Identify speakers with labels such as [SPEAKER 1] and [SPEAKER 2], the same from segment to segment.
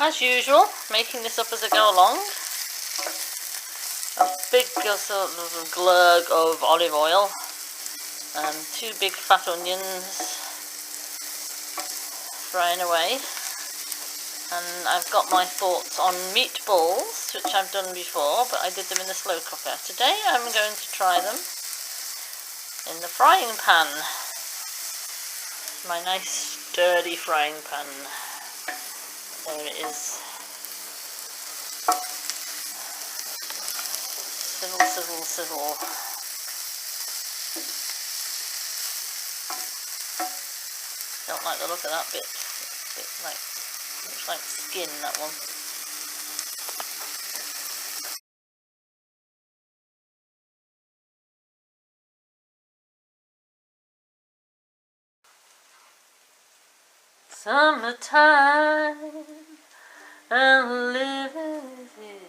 [SPEAKER 1] As usual, making this up as I go along. A big sort of glug of olive oil and 2 big fat onions frying away. And I've got my thoughts on meatballs, which I've done before, but I did them in the slow cooker. Today I'm going to try them in the frying pan. My nice sturdy frying pan. There it is. Sizzle, sizzle, sizzle. Don't like the look of that bit. Looks like skin, that one. Summertime and living with you.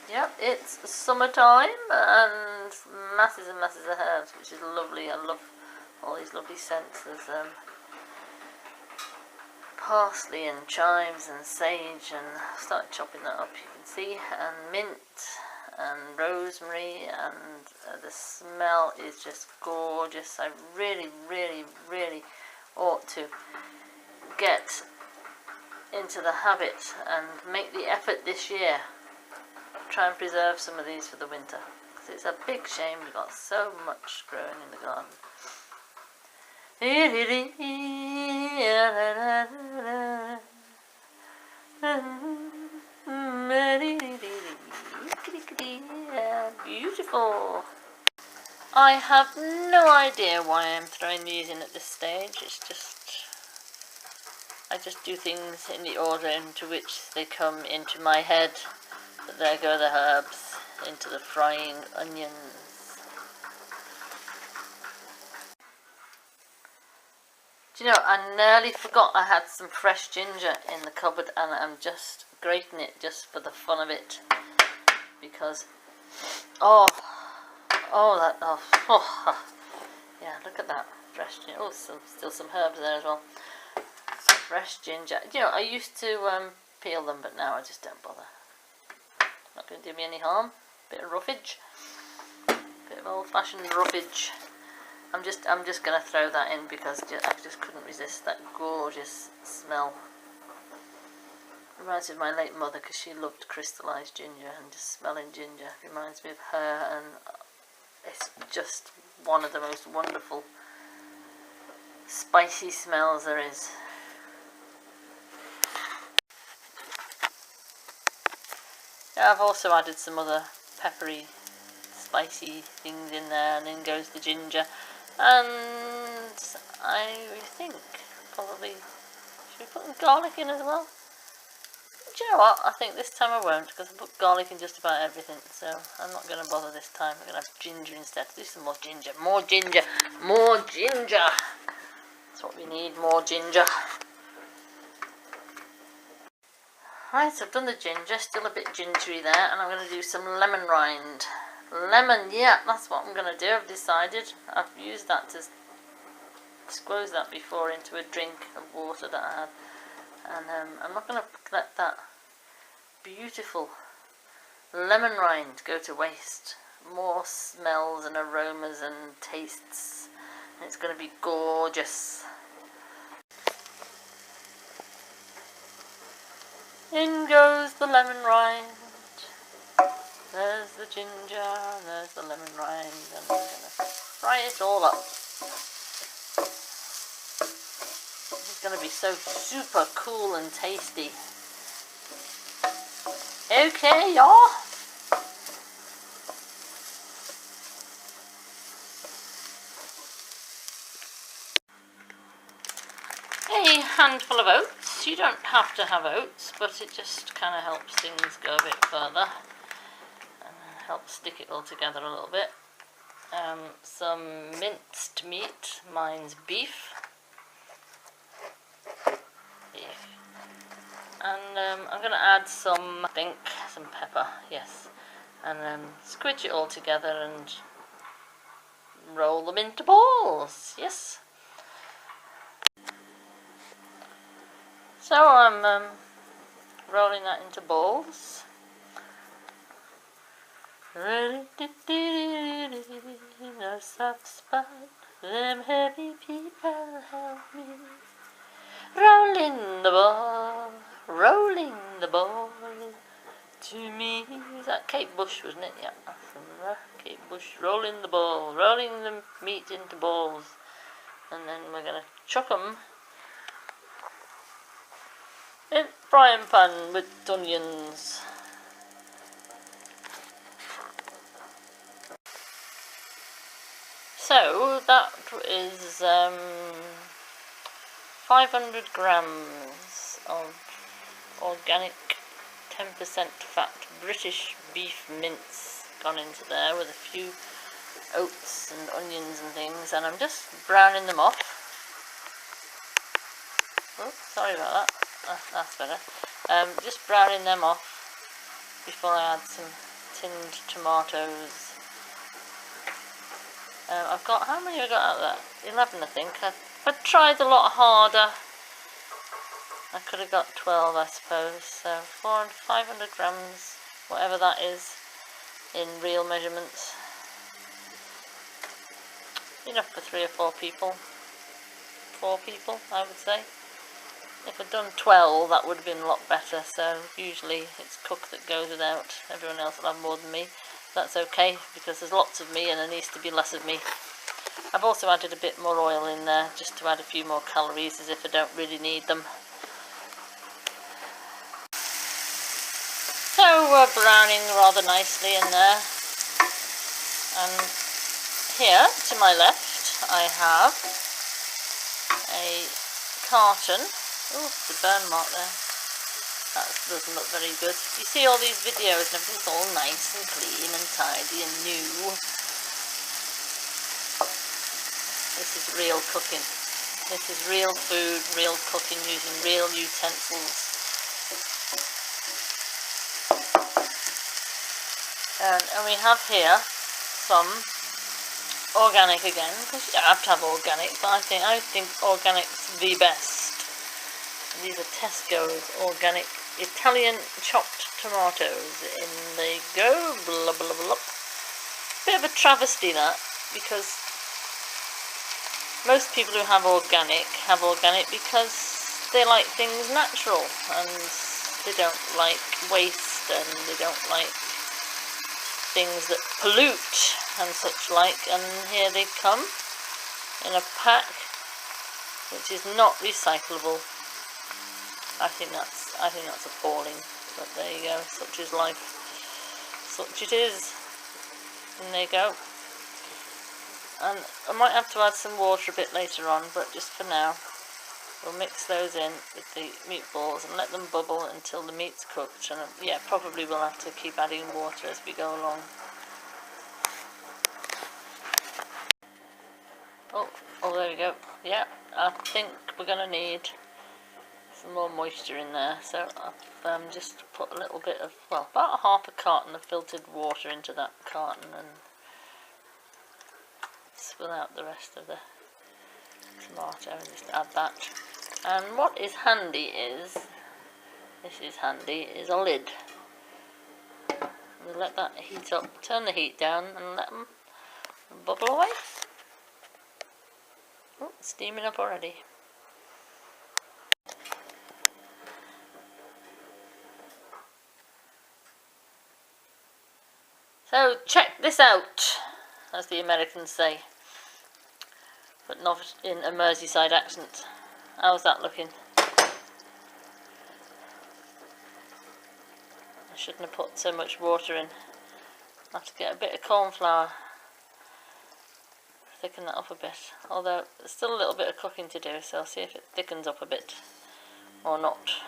[SPEAKER 1] Yep, it's summertime and masses and masses of herbs, which is lovely. I love all these lovely scents. There's parsley and chives and sage, and I've started chopping that up, you can see, and mint and rosemary, and the smell is just gorgeous. I really, really, really ought to get into the habit and make the effort this year. Try and preserve some of these for the winter, because it's a big shame we've got so much growing in the garden. Beautiful. I have no idea why I'm throwing these in at this stage. It's just, I just do things in the order into which they come into my head. But there go the herbs into the frying onions. Do you know, I nearly forgot I had some fresh ginger in the cupboard, and I'm just grating it just for the fun of it, because yeah, look at that fresh ginger. Oh, still some herbs there as well. Fresh ginger. You know, I used to peel them, but now I just don't bother. Not going to do me any harm. Bit of roughage, bit of old-fashioned roughage. I'm just going to throw that in because I just couldn't resist that gorgeous smell. Reminds me of my late mother, because she loved crystallised ginger, and just smelling ginger reminds me of her, and it's just one of the most wonderful spicy smells there is. Yeah, I've also added some other peppery, spicy things in there, and then goes the ginger. And I think probably, should we put garlic in as well? Do you know what? I think this time I won't, because I put garlic in just about everything, so I'm not going to bother this time. I'm going to have ginger instead. Do some more ginger, more ginger, more ginger. That's what we need, more ginger. Right, so I've done the ginger, still a bit gingery there, and I'm going to do some lemon rind. Lemon, yeah, that's what I'm going to do. I've decided. I've used that to squeeze that before into a drink of water that I had, and I'm not going to let that beautiful lemon rind go to waste. More smells and aromas and tastes, and it's going to be gorgeous. In goes the lemon rind. There's the ginger, and there's the lemon rind, and I'm going to fry it all up. It's going to be so super cool and tasty. Okay, y'all. A handful of oats. You don't have to have oats, but it just kind of helps things go a bit further. Help stick it all together a little bit. Some minced meat, mine's beef. And I'm going to add some, I think, some pepper, yes. And squidge it all together and roll them into balls, yes. So I'm rolling that into balls. No soft spot, them heavy people help me. Rolling the ball to me. Is that Kate Bush, wasn't it? Yeah, from Kate Bush. Rolling the ball, rolling the meat into balls, and then we're gonna chuck them in frying pan with onions. So that is 500 grams of organic 10% fat British beef mince gone into there with a few oats and onions and things, and I'm just browning them off. Oh, sorry about that. That's better. Just browning them off before I add some tinned tomatoes. I've got, how many have I got out of that? 11, I think. If I tried a lot harder, I could have got 12, I suppose. So 500 grams, whatever that is, in real measurements. Enough for 3 or 4 people. 4 people, I would say. If I'd done 12, that would have been a lot better. So usually it's cook that goes without. Everyone else will have more than me. That's okay, because there's lots of me and there needs to be less of me. I've also added a bit more oil in there, just to add a few more calories, as if I don't really need them. So we're browning rather nicely in there. And here, to my left, I have a carton. Oh, the burn mark there. That doesn't look very good. You see all these videos and everything's all nice and clean and tidy and new. This is real cooking. This is real food, real cooking, using real utensils. And we have here some organic again, because you don't have to have organic, but I think organic's the best. These are Tesco's organic Italian chopped tomatoes. In they go. Blah, blah, blah. Bit of a travesty that, because most people who have organic because they like things natural, and they don't like waste, and they don't like things that pollute and such like. And here they come in a pack which is not recyclable. I think that's appalling, but there you go, such is life, such it is, and there you go. And I might have to add some water a bit later on, but just for now, we'll mix those in with the meatballs and let them bubble until the meat's cooked, and yeah, probably we'll have to keep adding water as we go along. Oh, there we go. Yeah, I think we're going to need some more moisture in there, so I've just put a little bit of, well, about half a carton of filtered water into that carton and spill out the rest of the tomato and just add that. And what is handy is, is a lid. We'll let that heat up, turn the heat down and let them bubble away. Oh, it's steaming up already. So check this out, as the Americans say, but not in a Merseyside accent. How's that looking? I shouldn't have put so much water in. I have to get a bit of corn flour, thicken that up a bit. Although there's still a little bit of cooking to do, so I'll see if it thickens up a bit or not.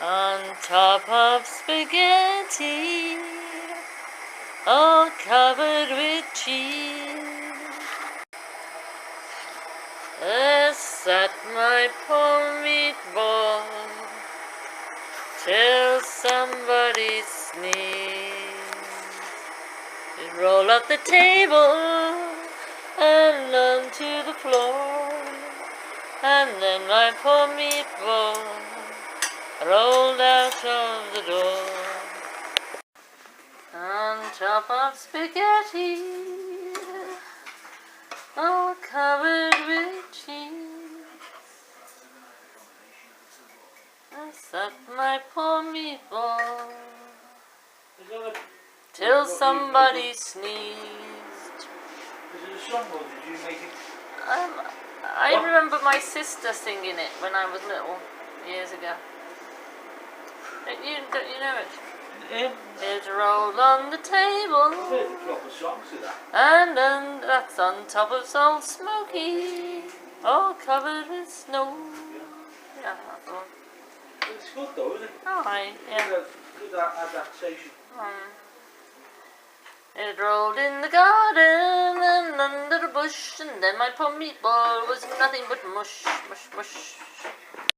[SPEAKER 1] On top of spaghetti, all covered with cheese, I sat my poor meatball till somebody sneezed. roll up the table and onto the floor, and then my poor meatball rolled out of the door. On top of spaghetti, all covered with cheese, I sucked my poor meatball till somebody sneezed.
[SPEAKER 2] Is it a song or did you make it?
[SPEAKER 1] I remember my sister singing it when I was little, years ago. Don't you know it? It rolled on the table,
[SPEAKER 2] I've heard the proper songs of that.
[SPEAKER 1] and that's on top of Salt Smoky, all covered with snow. Yeah, that's the one.
[SPEAKER 2] It's good though, isn't it?
[SPEAKER 1] Alright, yeah.
[SPEAKER 2] Good adaptation.
[SPEAKER 1] It rolled in the garden and under the bush, and then my poor meatball was nothing but mush, mush, mush.